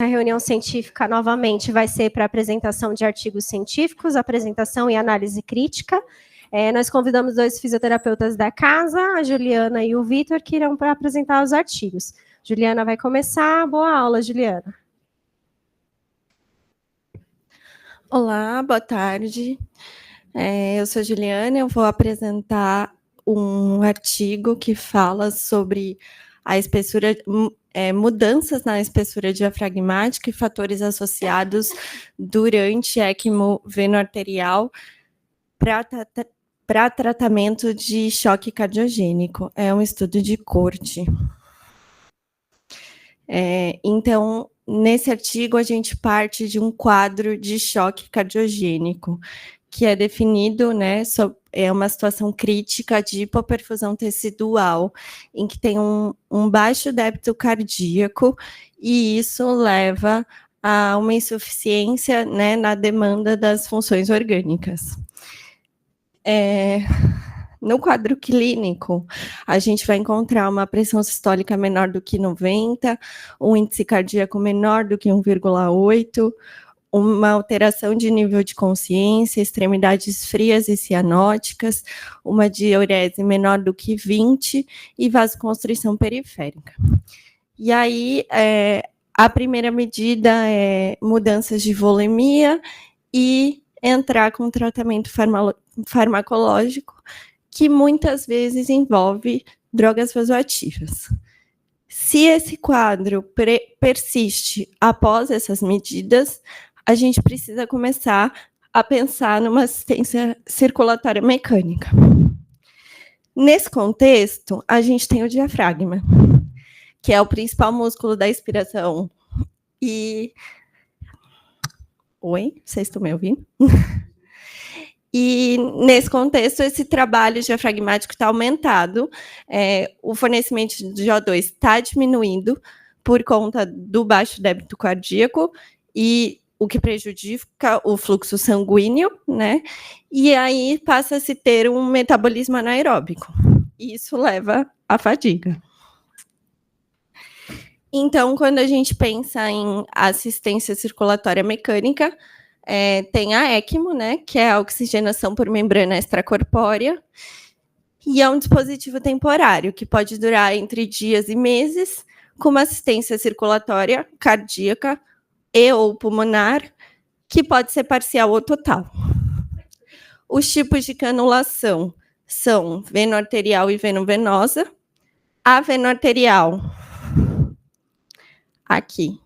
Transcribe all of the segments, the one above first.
A reunião científica, novamente, vai ser para apresentação de artigos científicos, apresentação e análise crítica. Nós convidamos 2 fisioterapeutas da casa, a Juliana e o Vitor, que irão para apresentar os artigos. Juliana vai começar. Boa aula, Juliana. Olá, boa tarde. Eu sou a Juliana, eu vou apresentar um artigo que fala sobre a espessura, mudanças na espessura diafragmática e fatores associados durante ECMO veno-arterial para tratamento de choque cardiogênico. É um estudo de corte. Então, nesse artigo, a gente parte de um quadro de choque cardiogênico, que é definido, né, é uma situação crítica de hipoperfusão tecidual, em que tem um baixo débito cardíaco, e isso leva a uma insuficiência, né, na demanda das funções orgânicas. No quadro clínico, a gente vai encontrar uma pressão sistólica menor do que 90, um índice cardíaco menor do que 1,8, uma alteração de nível de consciência, extremidades frias e cianóticas, uma diurese menor do que 20 e vasoconstrição periférica. E aí, a primeira medida é mudanças de volemia e entrar com tratamento farmacológico, que muitas vezes envolve drogas vasoativas. Se esse quadro persiste após essas medidas, a gente precisa começar a pensar numa assistência circulatória mecânica. Nesse contexto, a gente tem o diafragma, que é o principal músculo da expiração. Oi, vocês estão me ouvindo? E, nesse contexto, esse trabalho diafragmático está aumentado, o fornecimento de O2 está diminuindo por conta do baixo débito cardíaco, e o que prejudica o fluxo sanguíneo, né? E aí passa a se ter um metabolismo anaeróbico, e isso leva à fadiga. Então, quando a gente pensa em assistência circulatória mecânica, tem a ECMO, né, que é a oxigenação por membrana extracorpórea, e é um dispositivo temporário, que pode durar entre dias e meses, com uma assistência circulatória cardíaca e ou pulmonar, que pode ser parcial ou total. Os tipos de canulação são veno-arterial e veno-venosa. A veno-arterial, aqui,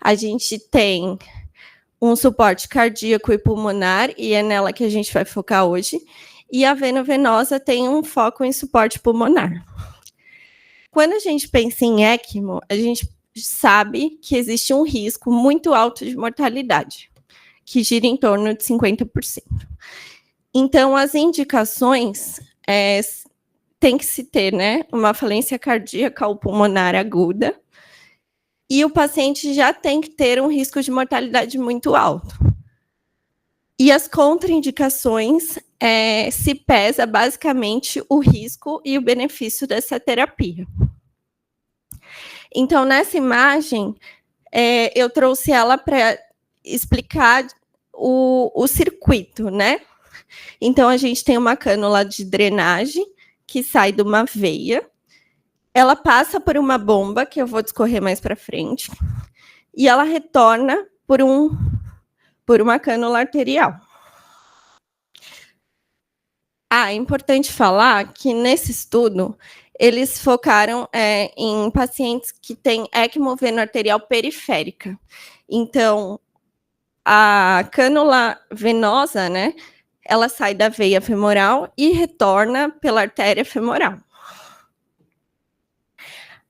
a gente tem um suporte cardíaco e pulmonar, e é nela que a gente vai focar hoje, e a veno-venosa tem um foco em suporte pulmonar. Quando a gente pensa em ECMO, a gente sabe que existe um risco muito alto de mortalidade, que gira em torno de 50%. Então, as indicações tem que se ter, né, uma falência cardíaca ou pulmonar aguda, e o paciente já tem que ter um risco de mortalidade muito alto. E as contraindicações se pesa basicamente o risco e o benefício dessa terapia. Então, nessa imagem, eu trouxe ela para explicar o circuito, né? Então, a gente tem uma cânula de drenagem que sai de uma veia. Ela passa por uma bomba, que eu vou discorrer mais para frente, e ela retorna por uma cânula arterial. É importante falar que, nesse estudo, eles focaram em pacientes que têm ECMO veno-arterial periférica. Então, a cânula venosa, né, ela sai da veia femoral e retorna pela artéria femoral.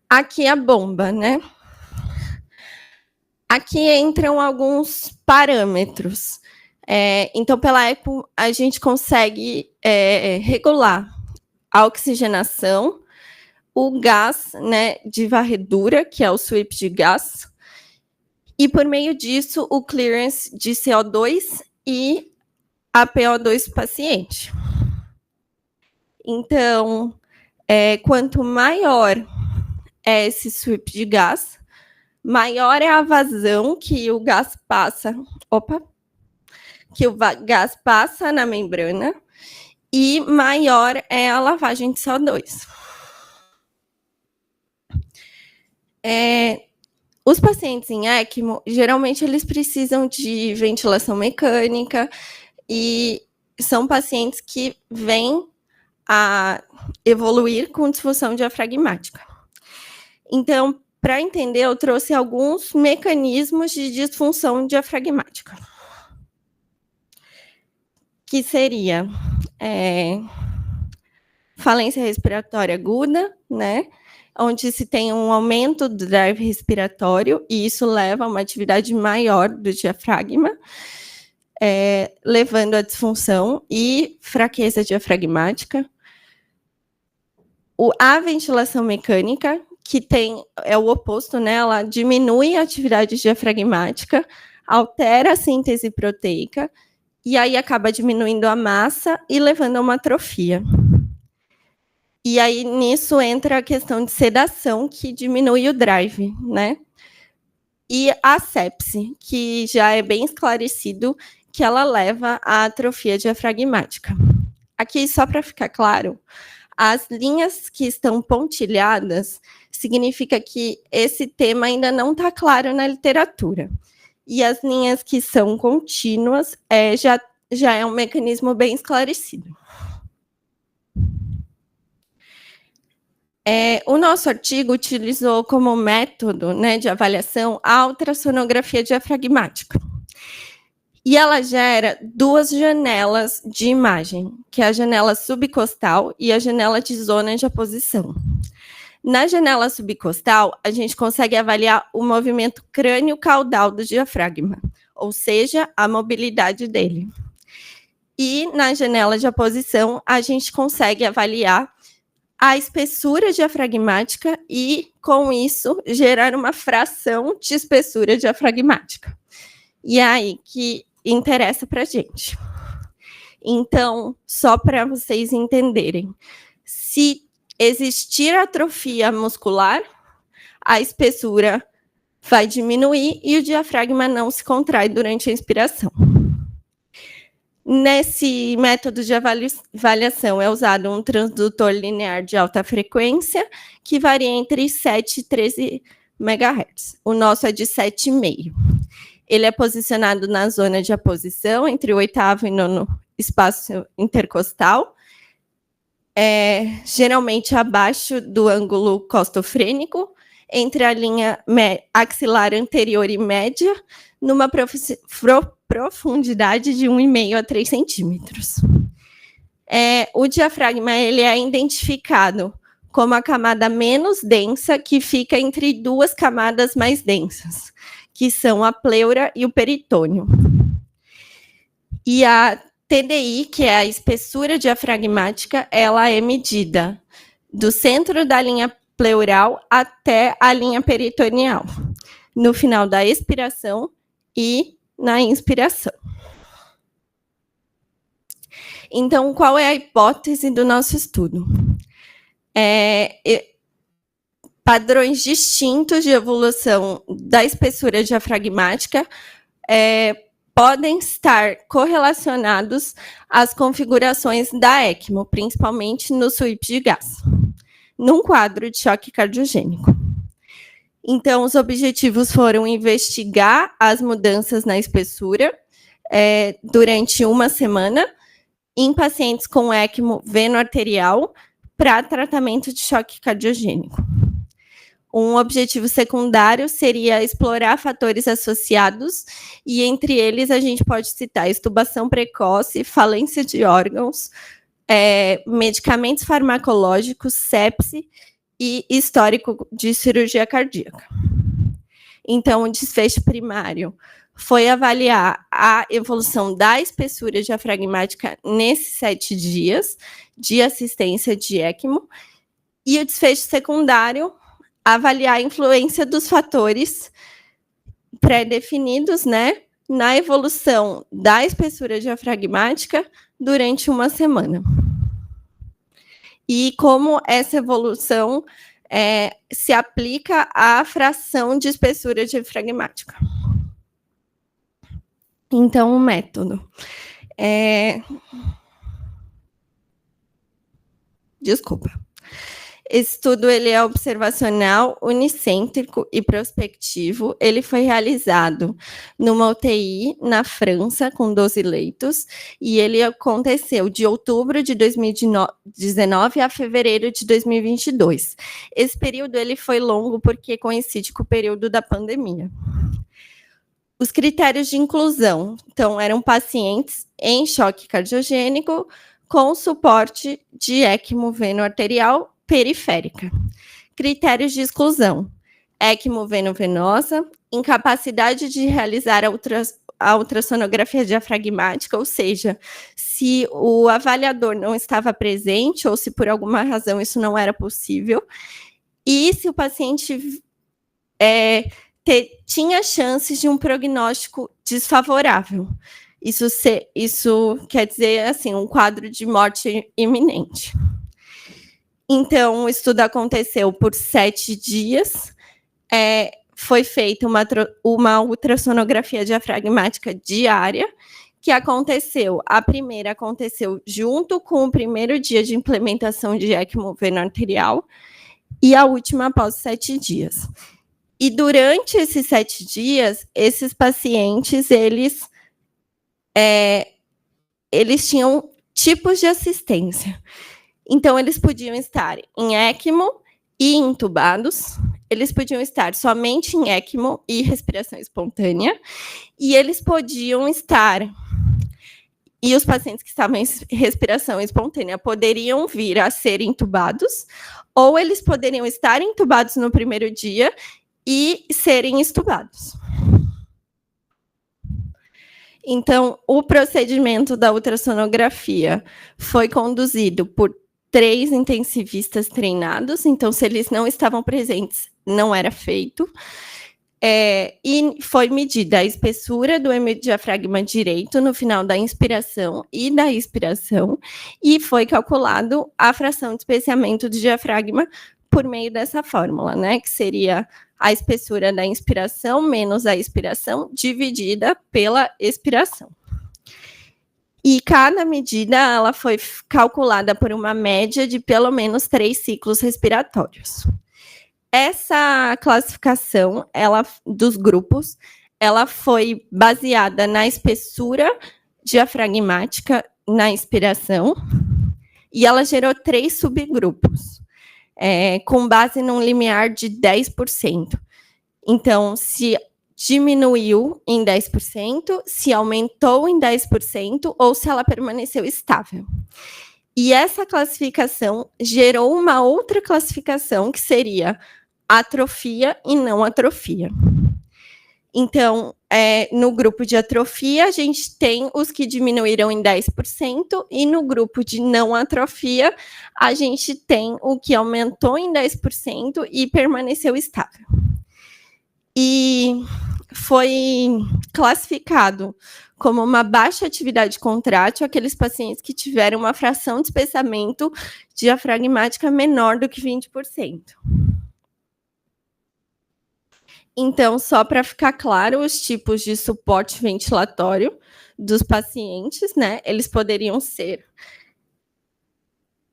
Aqui a bomba, né? Aqui entram alguns parâmetros. Então, pela ECMO, a gente consegue regular a oxigenação, o gás, né, de varredura, que é o sweep de gás, e, por meio disso, o clearance de CO2 e a PO2 do paciente. Então, quanto maior esse sweep de gás, maior é a vazão que o gás passa, gás passa na membrana, e maior é a lavagem de CO2. Os pacientes em ECMO, geralmente, eles precisam de ventilação mecânica e são pacientes que vêm a evoluir com disfunção diafragmática. Então, para entender, eu trouxe alguns mecanismos de disfunção diafragmática, que seria falência respiratória aguda, né? Onde se tem um aumento do drive respiratório, e isso leva a uma atividade maior do diafragma, levando à disfunção e fraqueza diafragmática. A ventilação mecânica, que é o oposto, né? Ela diminui a atividade diafragmática, altera a síntese proteica, e aí acaba diminuindo a massa e levando a uma atrofia. E aí, nisso, entra a questão de sedação, que diminui o drive, né? E a sepse, que já é bem esclarecido que ela leva à atrofia diafragmática. Aqui, só para ficar claro, as linhas que estão pontilhadas significa que esse tema ainda não está claro na literatura. E as linhas que são contínuas já é um mecanismo bem esclarecido. O nosso artigo utilizou como método, né, de avaliação a ultrassonografia diafragmática. E ela gera duas janelas de imagem, que é a janela subcostal e a janela de zona de aposição. Na janela subcostal, a gente consegue avaliar o movimento crânio-caudal do diafragma, ou seja, a mobilidade dele. E na janela de aposição, a gente consegue avaliar a espessura diafragmática e, com isso, gerar uma fração de espessura diafragmática. E é aí que interessa para a gente. Então, só para vocês entenderem, se existir atrofia muscular, a espessura vai diminuir e o diafragma não se contrai durante a inspiração. Nesse método de avaliação é usado um transdutor linear de alta frequência, que varia entre 7 e 13 MHz. O nosso é de 7,5. Ele é posicionado na zona de aposição, entre o 8º e 9º espaço intercostal, geralmente abaixo do ângulo costofrênico, entre a linha axilar anterior e média, numa profundidade de 1,5 a 3 centímetros. O diafragma ele é identificado como a camada menos densa, que fica entre duas camadas mais densas, que são a pleura e o peritônio. E a TDI, que é a espessura diafragmática, ela é medida do centro da linha pleural até a linha peritoneal, no final da expiração e na inspiração. Então, qual é a hipótese do nosso estudo? Padrões distintos de evolução da espessura diafragmática podem estar correlacionados às configurações da ECMO, principalmente no sweep de gás, num quadro de choque cardiogênico. Então, os objetivos foram investigar as mudanças na espessura durante uma semana em pacientes com ECMO veno-arterial para tratamento de choque cardiogênico. Um objetivo secundário seria explorar fatores associados, e entre eles a gente pode citar extubação precoce, falência de órgãos, medicamentos farmacológicos, sepse e histórico de cirurgia cardíaca. Então, o desfecho primário foi avaliar a evolução da espessura diafragmática nesses 7 dias de assistência de ECMO, e o desfecho secundário, avaliar a influência dos fatores pré-definidos, né, na evolução da espessura diafragmática durante uma semana. E como essa evolução se aplica à fração de espessura diafragmática. Então, o método. Desculpa. Esse estudo ele é observacional, unicêntrico e prospectivo. Ele foi realizado numa UTI na França, com 12 leitos, e ele aconteceu de outubro de 2019 a fevereiro de 2022. Esse período ele foi longo porque coincide com o período da pandemia. Os critérios de inclusão, então, eram pacientes em choque cardiogênico com suporte de ECMO veno-arterial periférica. Critérios de exclusão: ECMO veno-venosa, incapacidade de realizar a ultrassonografia diafragmática, ou seja, se o avaliador não estava presente ou se por alguma razão isso não era possível, e se o paciente tinha chances de um prognóstico desfavorável. Isso quer dizer, assim, um quadro de morte iminente. Então, o estudo aconteceu por 7 dias, foi feita uma ultrassonografia diafragmática diária, que a primeira aconteceu junto com o primeiro dia de implementação de ECMO veno-arterial, e a última após 7 dias. E durante esses 7 dias, esses pacientes, eles tinham tipos de assistência. Então, eles podiam estar em ECMO e intubados, eles podiam estar somente em ECMO e respiração espontânea, e eles podiam estar... E os pacientes que estavam em respiração espontânea poderiam vir a ser intubados, ou eles poderiam estar intubados no primeiro dia e serem extubados. Então, o procedimento da ultrassonografia foi conduzido por 3 intensivistas treinados, então, se eles não estavam presentes, não era feito. E foi medida a espessura do hemodiafragma direito no final da inspiração e da expiração, e foi calculado a fração de espessamento do diafragma por meio dessa fórmula, né, que seria a espessura da inspiração menos a expiração dividida pela expiração. E cada medida ela foi calculada por uma média de pelo menos 3 ciclos respiratórios. Essa classificação dos grupos, ela foi baseada na espessura diafragmática na inspiração, e ela gerou 3 subgrupos, com base num limiar de 10%. Então, se diminuiu em 10%, se aumentou em 10%, ou se ela permaneceu estável. E essa classificação gerou uma outra classificação, que seria atrofia e não atrofia. Então, no grupo de atrofia, a gente tem os que diminuíram em 10%, e no grupo de não atrofia, a gente tem o que aumentou em 10% e permaneceu estável. E foi classificado como uma baixa atividade contrátil aqueles pacientes que tiveram uma fração de espessamento diafragmática menor do que 20%. Então, só para ficar claro, os tipos de suporte ventilatório dos pacientes, né? Eles poderiam ser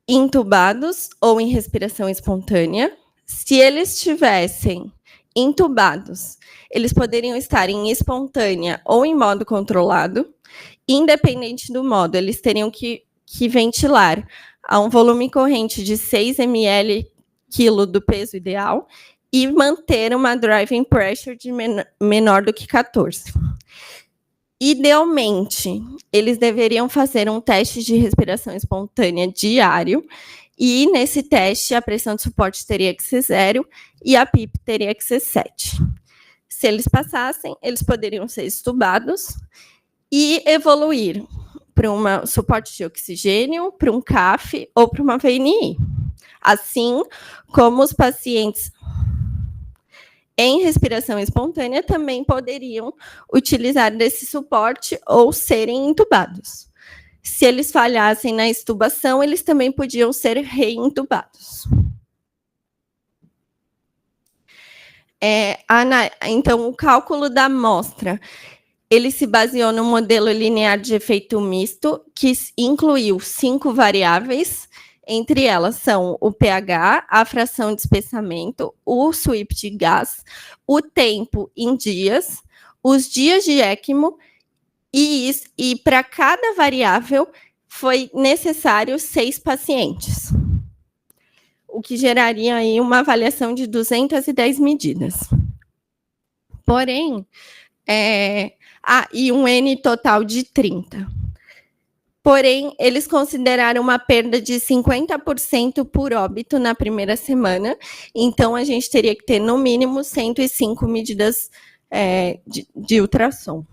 intubados ou em respiração espontânea. Se eles estivessem intubados, eles poderiam estar em espontânea ou em modo controlado. Independente do modo, eles teriam que ventilar a um volume corrente de 6 ml/quilo do peso ideal e manter uma driving pressure de menor do que 14. Idealmente, eles deveriam fazer um teste de respiração espontânea diário, e nesse teste a pressão de suporte teria que ser 0 e a PIP teria que ser 7. Se eles passassem, eles poderiam ser extubados e evoluir para um suporte de oxigênio, para um CAF ou para uma VNI. Assim como os pacientes em respiração espontânea também poderiam utilizar desse suporte ou serem intubados. Se eles falhassem na extubação, eles também podiam ser reintubados. Então, o cálculo da amostra, ele se baseou no modelo linear de efeito misto, que incluiu 5 variáveis, entre elas são o pH, a fração de espessamento, o sweep de gás, o tempo em dias, os dias de ECMO, e para cada variável foi necessário 6 pacientes, o que geraria aí uma avaliação de 210 medidas. Porém, e um N total de 30. Porém, eles consideraram uma perda de 50% por óbito na primeira semana, então a gente teria que ter, no mínimo, 105 medidas de ultrassom.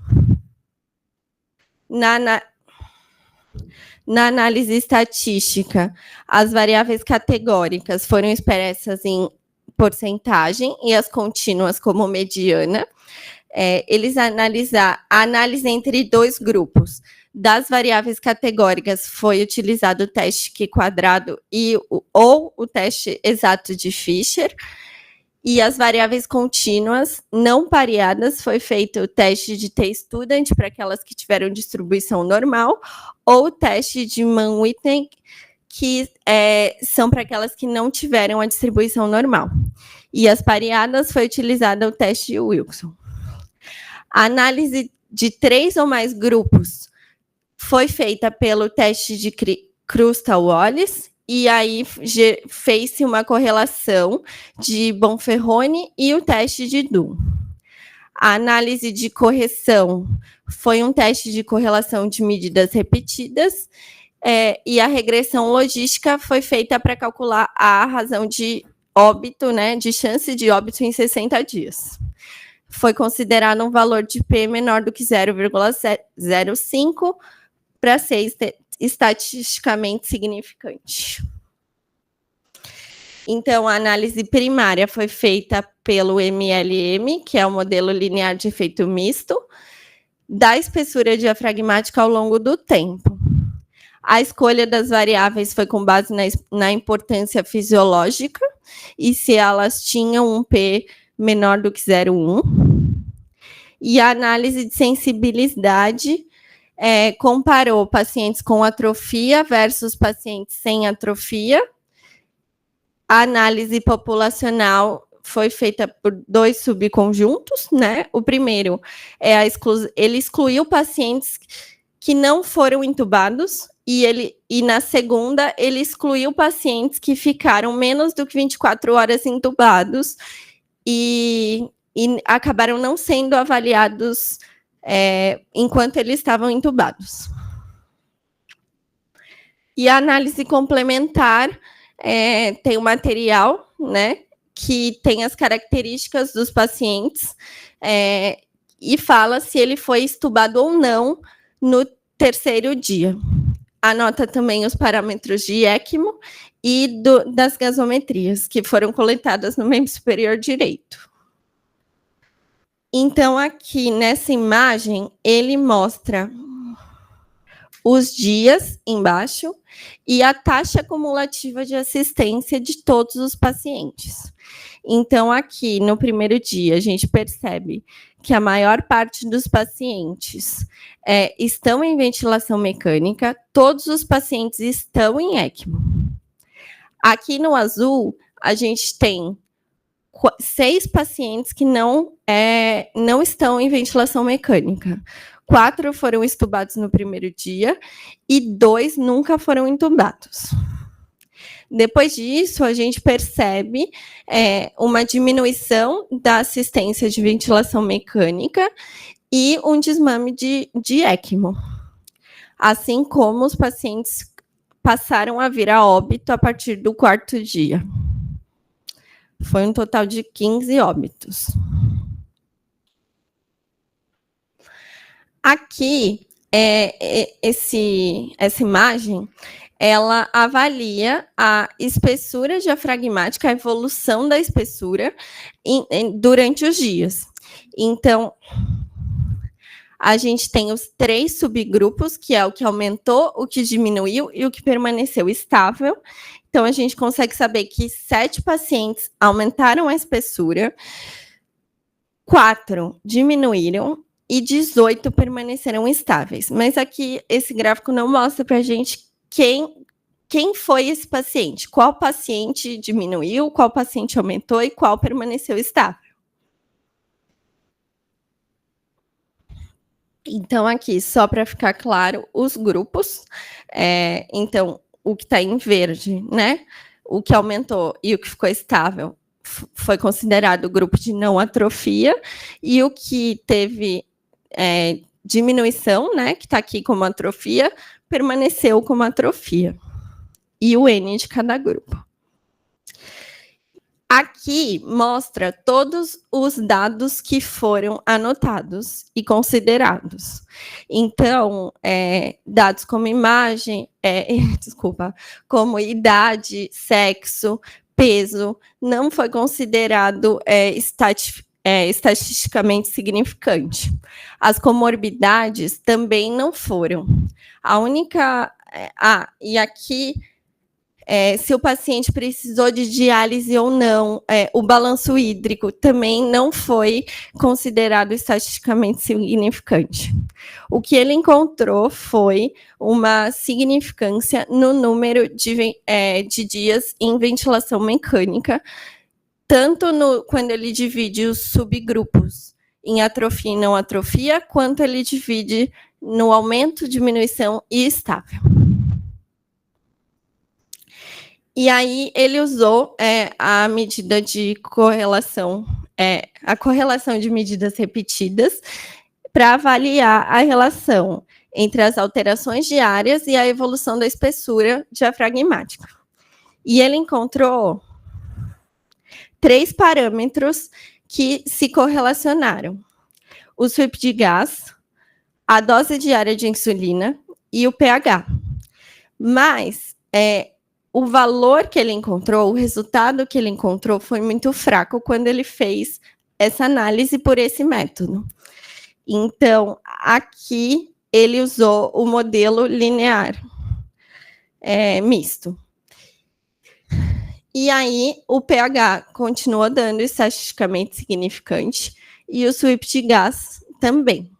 Na análise estatística, as variáveis categóricas foram expressas em porcentagem e as contínuas como mediana. Eles analisaram a análise entre 2 grupos. Das variáveis categóricas foi utilizado o teste Q-quadrado ou o teste exato de Fischer. E as variáveis contínuas não pareadas foi feito o teste de T-Student para aquelas que tiveram distribuição normal, ou o teste de Mann-Whitney, que são para aquelas que não tiveram a distribuição normal. E as pareadas foi utilizada o teste de Wilson. A análise de 3 ou mais grupos foi feita pelo teste de Krusta-Wallis, e aí fez-se uma correlação de Bonferroni e o teste de Dunn. A análise de correção foi um teste de correlação de medidas repetidas, e a regressão logística foi feita para calcular a razão de óbito, né, de chance de óbito em 60 dias. Foi considerado um valor de P menor do que 0,05 para ser estatisticamente significante. Então, a análise primária foi feita pelo MLM, que é o modelo linear de efeito misto, da espessura diafragmática ao longo do tempo. A escolha das variáveis foi com base na importância fisiológica e se elas tinham um P menor do que 0,1. E a análise de sensibilidade comparou pacientes com atrofia versus pacientes sem atrofia. A análise populacional foi feita por 2 subconjuntos, né? O primeiro ele excluiu pacientes que não foram intubados, e na segunda ele excluiu pacientes que ficaram menos do que 24 horas intubados e acabaram não sendo avaliados enquanto eles estavam intubados. E a análise complementar tem um material, né, que tem as características dos pacientes e fala se ele foi estubado ou não no 3º dia. Anota também os parâmetros de ECMO e das gasometrias, que foram coletadas no membro superior direito. Então, aqui nessa imagem, ele mostra os dias embaixo e a taxa cumulativa de assistência de todos os pacientes. Então, aqui no primeiro dia, a gente percebe que a maior parte dos pacientes estão em ventilação mecânica, todos os pacientes estão em ECMO. Aqui no azul, a gente tem 6 pacientes que não estão em ventilação mecânica. 4 foram entubados no primeiro dia e 2 nunca foram entubados. Depois disso, a gente percebe uma diminuição da assistência de ventilação mecânica e um desmame de ECMO, assim como os pacientes passaram a vir a óbito a partir do 4º dia. Foi um total de 15 óbitos. Aqui, essa imagem, ela avalia a espessura diafragmática, a evolução da espessura durante os dias. Então, a gente tem os 3 subgrupos, que é o que aumentou, o que diminuiu e o que permaneceu estável. Então, a gente consegue saber que 7 pacientes aumentaram a espessura, 4 diminuíram e 18 permaneceram estáveis. Mas aqui esse gráfico não mostra para a gente quem foi esse paciente, qual paciente diminuiu, qual paciente aumentou e qual permaneceu estável. Então, aqui, só para ficar claro, os grupos. Então, o que está em verde, né? O que aumentou e o que ficou estável foi considerado o grupo de não atrofia, e o que teve diminuição, né? Que está aqui como atrofia, permaneceu como atrofia. E o N de cada grupo. Aqui mostra todos os dados que foram anotados e considerados. Então, dados como imagem, como idade, sexo, peso, não foi considerado estatisticamente significante. As comorbidades também não foram. A única... e aqui... se o paciente precisou de diálise ou não, o balanço hídrico também não foi considerado estatisticamente significante. O que ele encontrou foi uma significância no número de dias em ventilação mecânica, tanto quando ele divide os subgrupos em atrofia e não atrofia, quanto ele divide no aumento, diminuição e estável. E aí ele usou a medida de correlação, a correlação de medidas repetidas, para avaliar a relação entre as alterações diárias e a evolução da espessura diafragmática. E ele encontrou 3 parâmetros que se correlacionaram: o sweep de gás, a dose diária de insulina e o pH. Mas o valor que ele encontrou, o resultado que ele encontrou foi muito fraco quando ele fez essa análise por esse método. Então, aqui ele usou o modelo linear misto. E aí, o pH continuou dando estatisticamente significante e o sweep de gás também.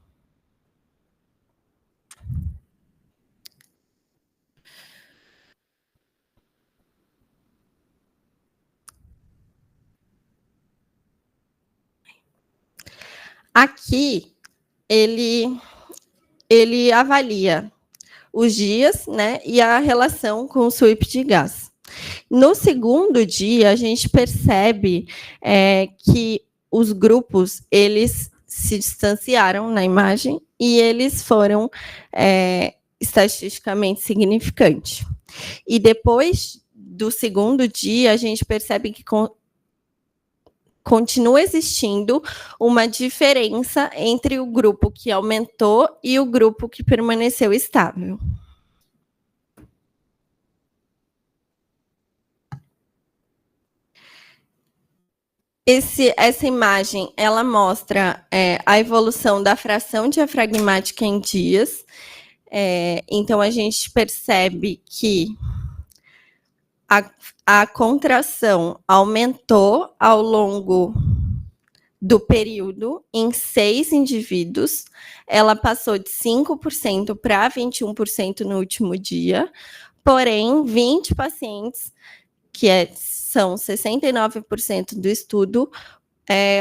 Aqui, ele avalia os dias, né, e a relação com o sweep de gás. No segundo dia, a gente percebe que os grupos, eles se distanciaram na imagem e eles foram estatisticamente significantes. E depois do segundo dia, a gente percebe que continua existindo uma diferença entre o grupo que aumentou e o grupo que permaneceu estável. Essa imagem, ela mostra a evolução da fração diafragmática em dias. Então, a gente percebe que a contração aumentou ao longo do período em 6 indivíduos. Ela passou de 5% para 21% no último dia. Porém, 20 pacientes, que são 69% do estudo,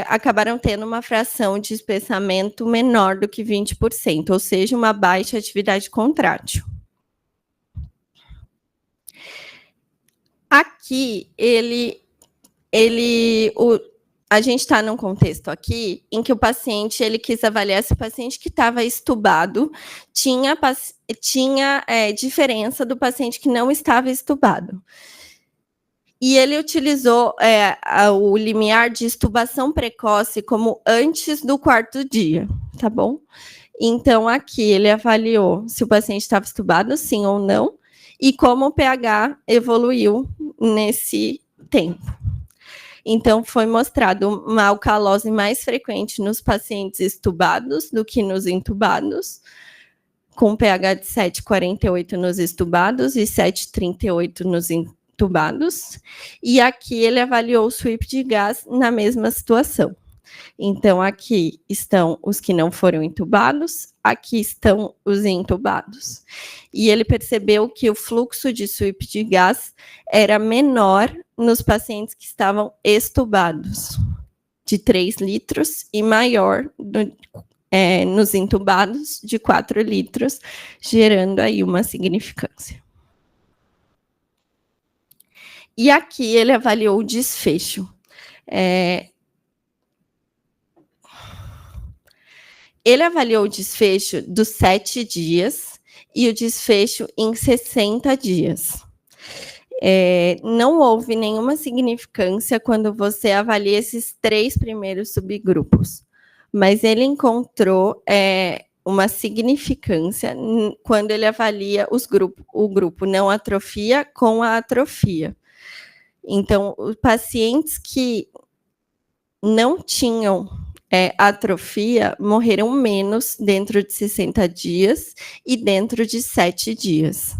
acabaram tendo uma fração de espessamento menor do que 20%, ou seja, uma baixa atividade contrátil. Aqui, a gente está num contexto aqui em que o paciente, ele quis avaliar se o paciente que estava estubado tinha diferença do paciente que não estava estubado. E ele utilizou o limiar de estubação precoce como antes do 4º dia, tá bom? Então, aqui ele avaliou se o paciente estava estubado, sim ou não, e como o pH evoluiu nesse tempo. Então, foi mostrado uma alcalose mais frequente nos pacientes estubados do que nos intubados, com pH de 7,48 nos estubados e 7,38 nos intubados. E aqui ele avaliou o sweep de gás na mesma situação. Então, aqui estão os que não foram entubados, aqui estão os entubados. E ele percebeu que o fluxo de sweep de gás era menor nos pacientes que estavam extubados, de 3 litros, e maior nos entubados, de 4 litros, gerando aí uma significância. E aqui ele avaliou o desfecho. Ele avaliou o desfecho dos 7 dias e o desfecho em 60 dias. Não houve nenhuma significância quando você avalia esses 3 primeiros subgrupos, mas ele encontrou uma significância quando ele avalia o grupo não atrofia com a atrofia. Então, os pacientes que não tinham atrofia morreram menos dentro de 60 dias e dentro de 7 dias.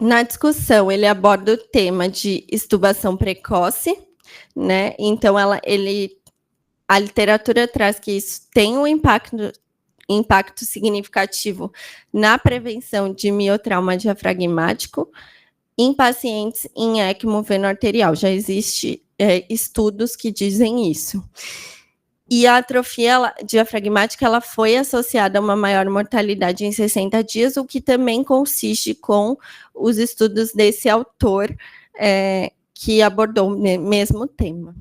Na discussão, ele aborda o tema de extubação precoce, né? Então, a literatura traz que isso tem um impacto significativo na prevenção de miotrauma diafragmático em pacientes em ECMO veno-arterial. Já existem estudos que dizem isso. E a atrofia diafragmática ela foi associada a uma maior mortalidade em 60 dias, o que também consiste com os estudos desse autor que abordou o mesmo tema.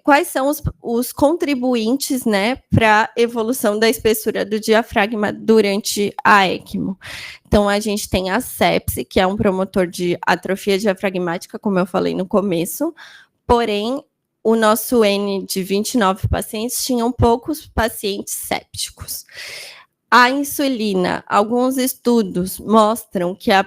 Quais são os contribuintes, né, para a evolução da espessura do diafragma durante a ECMO? Então, a gente tem a sepse, que é um promotor de atrofia diafragmática, como eu falei no começo, porém, o nosso N de 29 pacientes tinham poucos pacientes sépticos. A insulina, alguns estudos mostram que a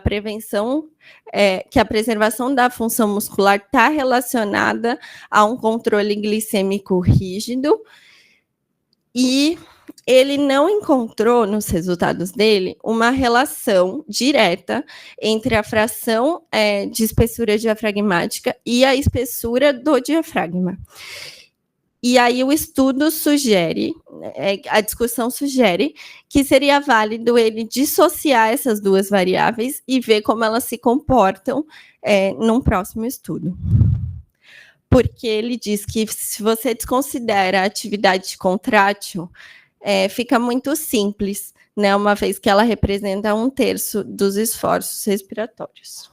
preservação da função muscular está relacionada a um controle glicêmico rígido, e ele não encontrou, nos resultados dele, uma relação direta entre a fração de espessura diafragmática e a espessura do diafragma. E aí o estudo sugere, a discussão sugere, que seria válido ele dissociar essas duas variáveis e ver como elas se comportam num próximo estudo. Porque ele diz que se você desconsidera a atividade contrátil, fica muito simples, né, uma vez que ela representa 1/3 dos esforços respiratórios.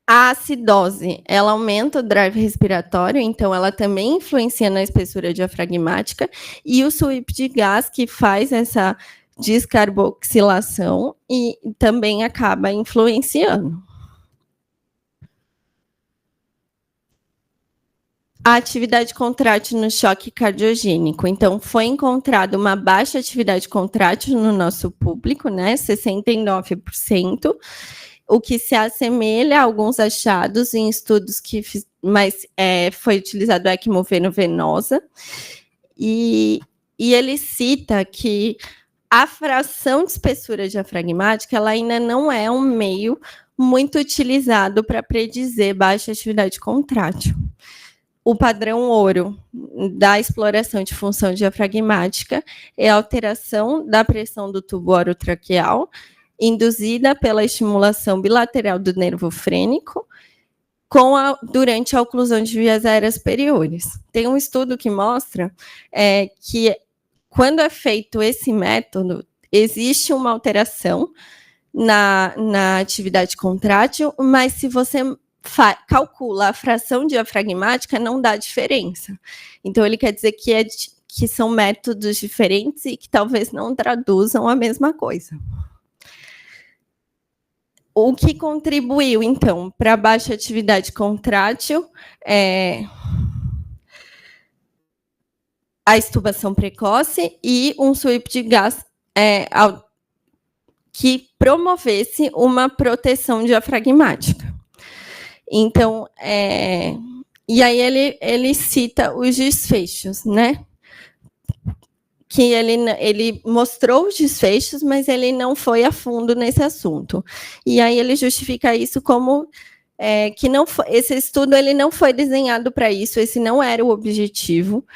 A acidose, ela aumenta o drive respiratório, então ela também influencia na espessura diafragmática, e o sweep de gás que faz essa descarboxilação e também acaba influenciando. A atividade contrátil no choque cardiogênico. Então, foi encontrada uma baixa atividade contrátil no nosso público, né, 69%, o que se assemelha a alguns achados em estudos que foi utilizado a ECMO veno-venosa, e ele cita que a fração de espessura diafragmática ela ainda não é um meio muito utilizado para predizer baixa atividade contrátil. O padrão ouro da exploração de função diafragmática é a alteração da pressão do tubo orotraqueal, induzida pela estimulação bilateral do nervo frênico, durante a oclusão de vias aéreas superiores. Tem um estudo que mostra que, quando é feito esse método, existe uma alteração na atividade contrátil, mas se você calcula a fração diafragmática, não dá diferença. Então, ele quer dizer que são métodos diferentes e que talvez não traduzam a mesma coisa. O que contribuiu, então, para a baixa atividade contrátil a extubação precoce e um sweep de gás que promovesse uma proteção diafragmática. Então, e aí ele cita os desfechos, né? que ele mostrou os desfechos, mas ele não foi a fundo nesse assunto. E aí ele justifica isso como que não foi, esse estudo ele não foi desenhado para isso, esse não era o objetivo.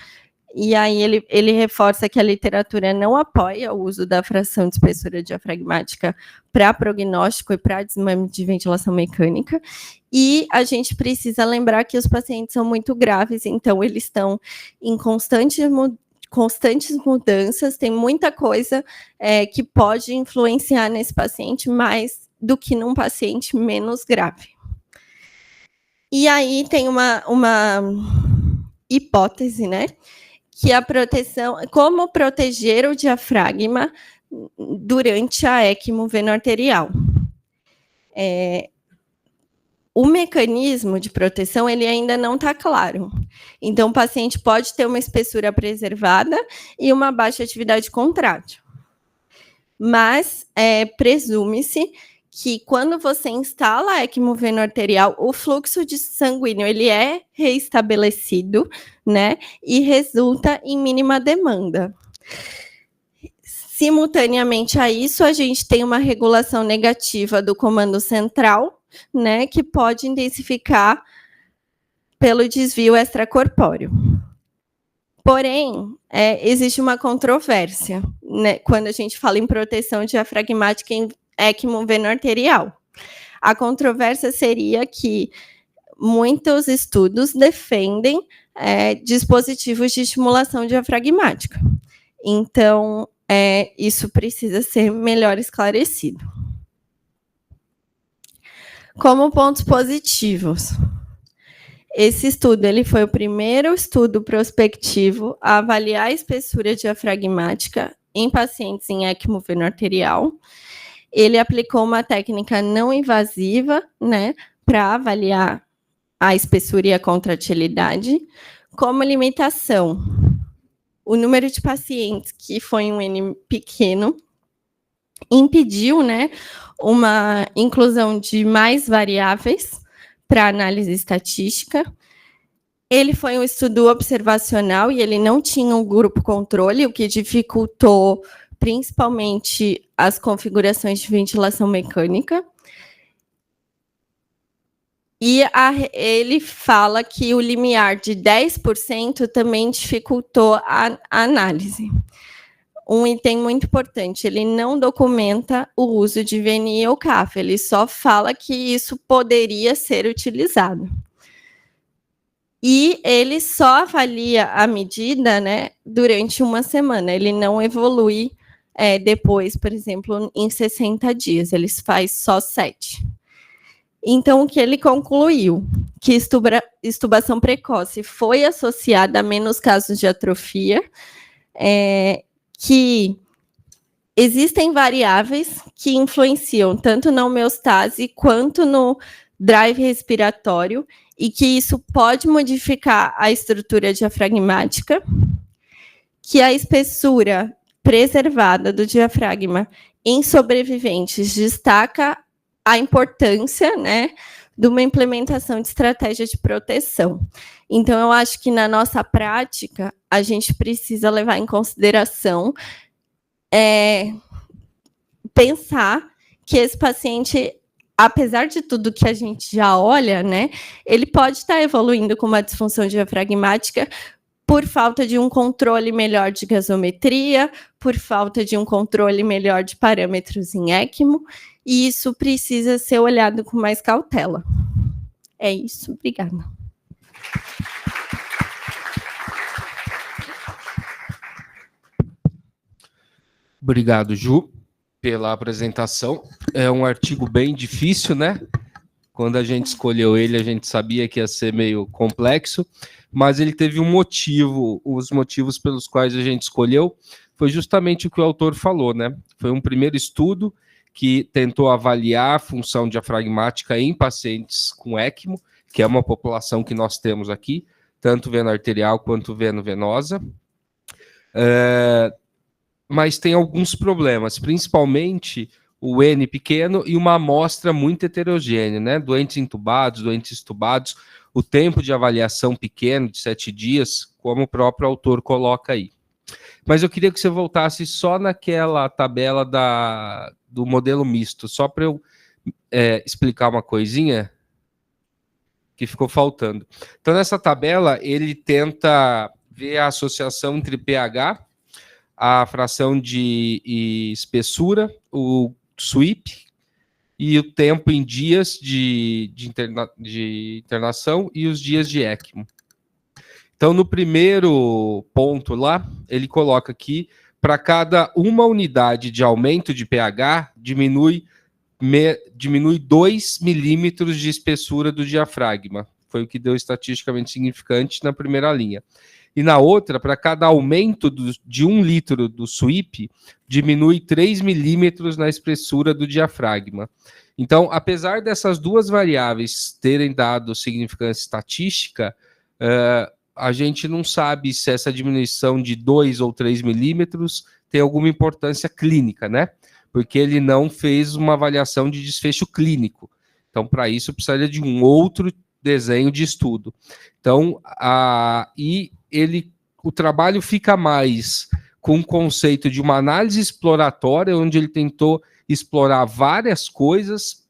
E aí ele reforça que a literatura não apoia o uso da fração de espessura diafragmática para prognóstico e para desmame de ventilação mecânica. E a gente precisa lembrar que os pacientes são muito graves, então eles estão em constantes mudanças, tem muita coisa que pode influenciar nesse paciente mais do que num paciente menos grave. E aí tem uma hipótese, né? Que a proteção, como proteger o diafragma durante a ECMO veno-arterial. O mecanismo de proteção ele ainda não está claro. Então, o paciente pode ter uma espessura preservada e uma baixa atividade contrátil. Mas presume-se que quando você instala a ECMO veno-arterial, o fluxo de sanguíneo ele é reestabelecido, né, e resulta em mínima demanda. Simultaneamente a isso, a gente tem uma regulação negativa do comando central, né, que pode intensificar pelo desvio extracorpóreo. Porém, existe uma controvérsia, né, quando a gente fala em proteção diafragmática em ECMO veno-arterial. A controvérsia seria que muitos estudos defendem dispositivos de estimulação diafragmática. Então, isso precisa ser melhor esclarecido. Como pontos positivos, esse estudo ele foi o primeiro estudo prospectivo a avaliar a espessura diafragmática em pacientes em ECMO veno-arterial. Ele aplicou uma técnica não invasiva, né, para avaliar a espessura e a contratilidade. Como limitação, o número de pacientes, que foi um N pequeno, impediu, né, uma inclusão de mais variáveis para análise estatística. Ele foi um estudo observacional e ele não tinha um grupo controle, o que dificultou principalmente as configurações de ventilação mecânica. E ele fala que o limiar de 10% também dificultou a análise. Um item muito importante, ele não documenta o uso de VNI ou CAF, ele só fala que isso poderia ser utilizado. E ele só avalia a medida, né, durante uma semana, ele não evolui depois, por exemplo, em 60 dias, ele faz só 7. Então, o que ele concluiu? Que extubação precoce foi associada a menos casos de atrofia, que existem variáveis que influenciam tanto na homeostase quanto no drive respiratório, e que isso pode modificar a estrutura diafragmática, que a espessura preservada do diafragma em sobreviventes destaca a importância, né, de uma implementação de estratégia de proteção. Então, eu acho que na nossa prática, a gente precisa levar em consideração pensar que esse paciente, apesar de tudo que a gente já olha, né, ele pode estar evoluindo com uma disfunção diafragmática por falta de um controle melhor de gasometria, por falta de um controle melhor de parâmetros em ECMO, e isso precisa ser olhado com mais cautela. É isso, obrigada. Obrigado, Ju, pela apresentação. É um artigo bem difícil, né? Quando a gente escolheu ele, a gente sabia que ia ser meio complexo, mas ele teve um motivo. Os motivos pelos quais a gente escolheu foi justamente o que o autor falou, né? Foi um primeiro estudo que tentou avaliar a função diafragmática em pacientes com ECMO, que é uma população que nós temos aqui, tanto veno-arterial quanto veno-venosa. Mas tem alguns problemas, principalmente o N pequeno e uma amostra muito heterogênea, né? Doentes intubados, doentes extubados, o tempo de avaliação pequeno, de 7 dias, como o próprio autor coloca aí. Mas eu queria que você voltasse só naquela tabela do modelo misto, só para eu explicar uma coisinha que ficou faltando. Então, nessa tabela, ele tenta ver a associação entre pH, a fração de espessura, o SWIP, e o tempo em dias de internação e os dias de ECMO. Então, no primeiro ponto lá, ele coloca aqui, para cada uma unidade de aumento de pH, diminui 2 milímetros de espessura do diafragma. Foi o que deu estatisticamente significante na primeira linha. E na outra, para cada aumento de 1 litro do SWIP, diminui 3 milímetros na espessura do diafragma. Então, apesar dessas duas variáveis terem dado significância estatística, a gente não sabe se essa diminuição de 2 ou 3 milímetros tem alguma importância clínica, né? Porque ele não fez uma avaliação de desfecho clínico. Então, para isso, precisaria de um outro desenho de estudo. Então, o trabalho fica mais com o conceito de uma análise exploratória, onde ele tentou explorar várias coisas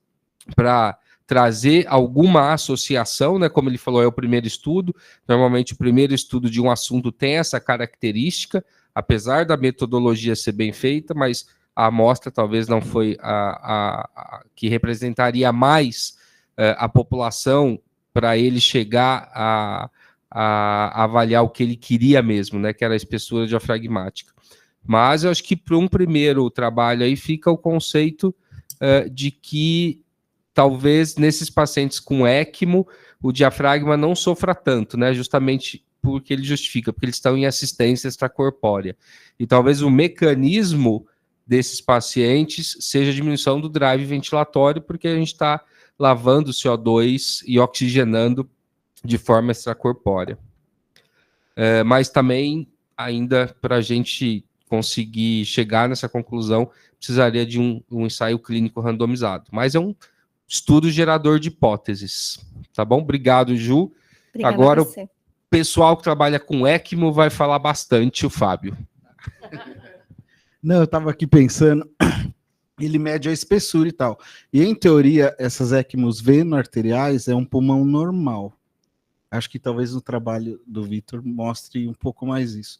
para trazer alguma associação, né? Como ele falou, é o primeiro estudo. Normalmente, o primeiro estudo de um assunto tem essa característica, apesar da metodologia ser bem feita, mas a amostra talvez não foi a que representaria mais a população para ele chegar a avaliar o que ele queria mesmo, né? Que era a espessura diafragmática. Mas eu acho que para um primeiro trabalho aí fica o conceito de que talvez nesses pacientes com ECMO o diafragma não sofra tanto, né? Justamente porque ele justifica, porque eles estão em assistência extracorpórea. E talvez o mecanismo desses pacientes seja a diminuição do drive ventilatório, porque a gente está lavando o CO2 e oxigenando de forma extracorpórea. Mas também, ainda para a gente conseguir chegar nessa conclusão, precisaria de um ensaio clínico randomizado. Mas é um estudo gerador de hipóteses. Tá bom? Obrigado, Ju. Obrigada. Agora, o pessoal que trabalha com ECMO vai falar bastante, o Fábio. Não, eu estava aqui pensando, ele mede a espessura e tal. E, em teoria, essas ECMOs veno-arteriais é um pulmão normal. Acho que talvez no trabalho do Vitor mostre um pouco mais isso.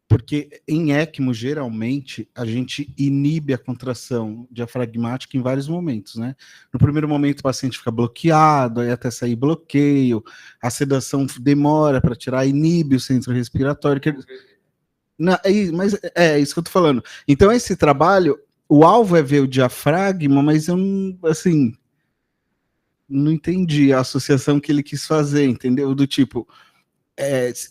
Porque em ECMO, geralmente, a gente inibe a contração diafragmática em vários momentos, né? No primeiro momento, o paciente fica bloqueado, aí até sair bloqueio, a sedação demora para tirar, inibe o centro respiratório. Não, mas é isso que eu tô falando. Então, esse trabalho, o alvo é ver o diafragma, mas eu não, assim, não entendi a associação que ele quis fazer, entendeu? Do tipo,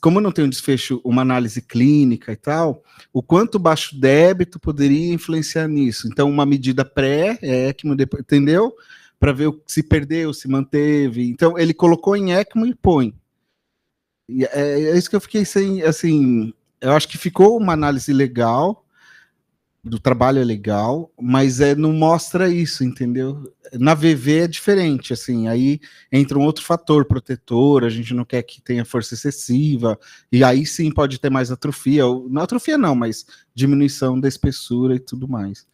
como eu não tenho desfecho, uma análise clínica e tal, o quanto baixo débito poderia influenciar nisso? Então, uma medida pré-ECMO, entendeu? Para ver se perdeu, se manteve. Então, ele colocou em ECMO e põe. E é isso que eu fiquei sem, assim... Eu acho que ficou uma análise legal, do trabalho é legal, mas não mostra isso, entendeu? Na VV é diferente, assim, aí entra um outro fator protetor, a gente não quer que tenha força excessiva, e aí sim pode ter mais atrofia, não atrofia não, mas diminuição da espessura e tudo mais.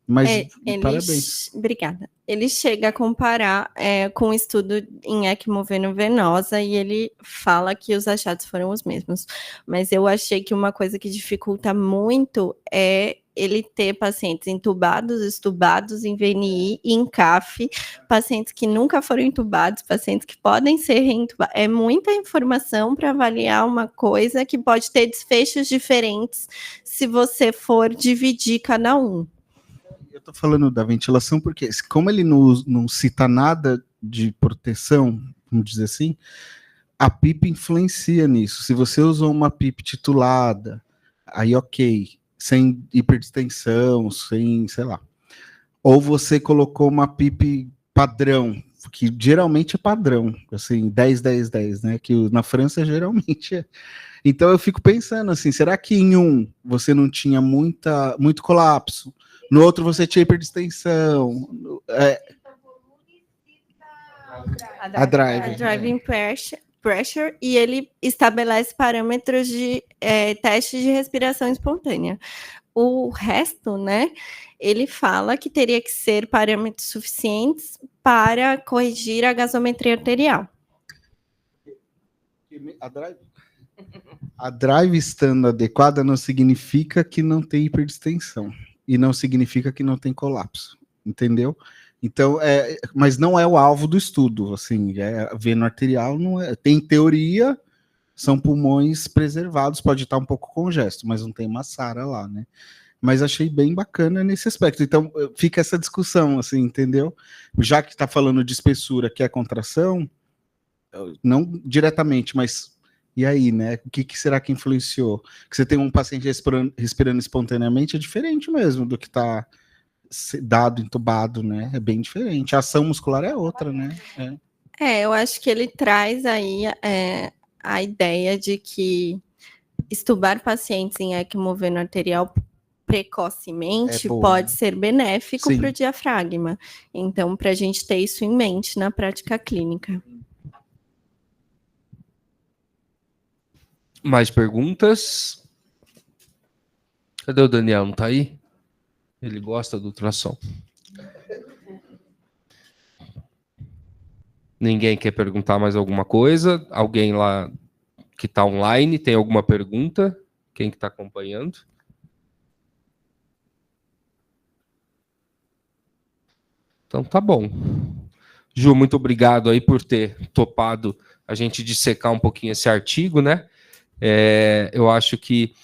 Mas parabéns. Obrigada. Ele chega a comparar com um estudo em ECMO veno-venosa e ele fala que os achados foram os mesmos. Mas eu achei que uma coisa que dificulta muito é ele ter pacientes entubados, estubados em VNI e em CAF, pacientes que nunca foram entubados, pacientes que podem ser reintubados. É muita informação para avaliar uma coisa que pode ter desfechos diferentes se você for dividir cada um. Eu estou falando da ventilação porque, como ele não cita nada de proteção, vamos dizer assim, a PIP influencia nisso. Se você usou uma PIP titulada, aí ok, sem hiperdistensão, sem, sei lá. Ou você colocou uma PIP padrão, que geralmente é padrão, assim, 10, 10, 10, né? Que na França geralmente é. Então eu fico pensando assim, será que em um você não tinha muito colapso? No outro você tinha hiperdistensão. A drive. A driving pressure e ele estabelece parâmetros de teste de respiração espontânea. O resto, né, ele fala que teria que ser parâmetros suficientes para corrigir a gasometria arterial. A drive estando adequada não significa que não tem hiperdistensão e não significa que não tem colapso, entendeu? Então, mas não é o alvo do estudo, assim, veno arterial não é, tem teoria, são pulmões preservados, pode estar um pouco congesto, mas não tem uma SARA lá, né? Mas achei bem bacana nesse aspecto. Então, fica essa discussão, assim, entendeu? Já que está falando de espessura, que é contração, não diretamente, mas e aí, né? O que será que influenciou? Que você tem um paciente respirando espontaneamente, é diferente mesmo do que está dado, entubado, né? É bem diferente. A ação muscular é outra, né? Eu acho que ele traz aí a ideia de que estubar pacientes em ECMO veno-arterial precocemente pode ser benéfico para o diafragma. Então, para a gente ter isso em mente na prática clínica. Mais perguntas? Cadê o Daniel? Não tá aí? Ele gosta do ultrassom. Ninguém quer perguntar mais alguma coisa? Alguém lá que está online tem alguma pergunta? Quem que está acompanhando? Então tá bom. Ju, muito obrigado aí por ter topado a gente dissecar um pouquinho esse artigo, né? Eu acho que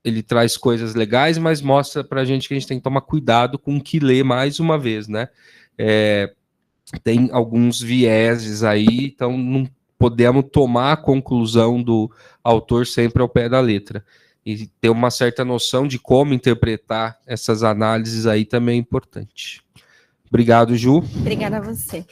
ele traz coisas legais, mas mostra para a gente que a gente tem que tomar cuidado com o que lê mais uma vez, né? Tem alguns vieses aí, então não podemos tomar a conclusão do autor sempre ao pé da letra. E ter uma certa noção de como interpretar essas análises aí também é importante. Obrigado, Ju. Obrigada a você.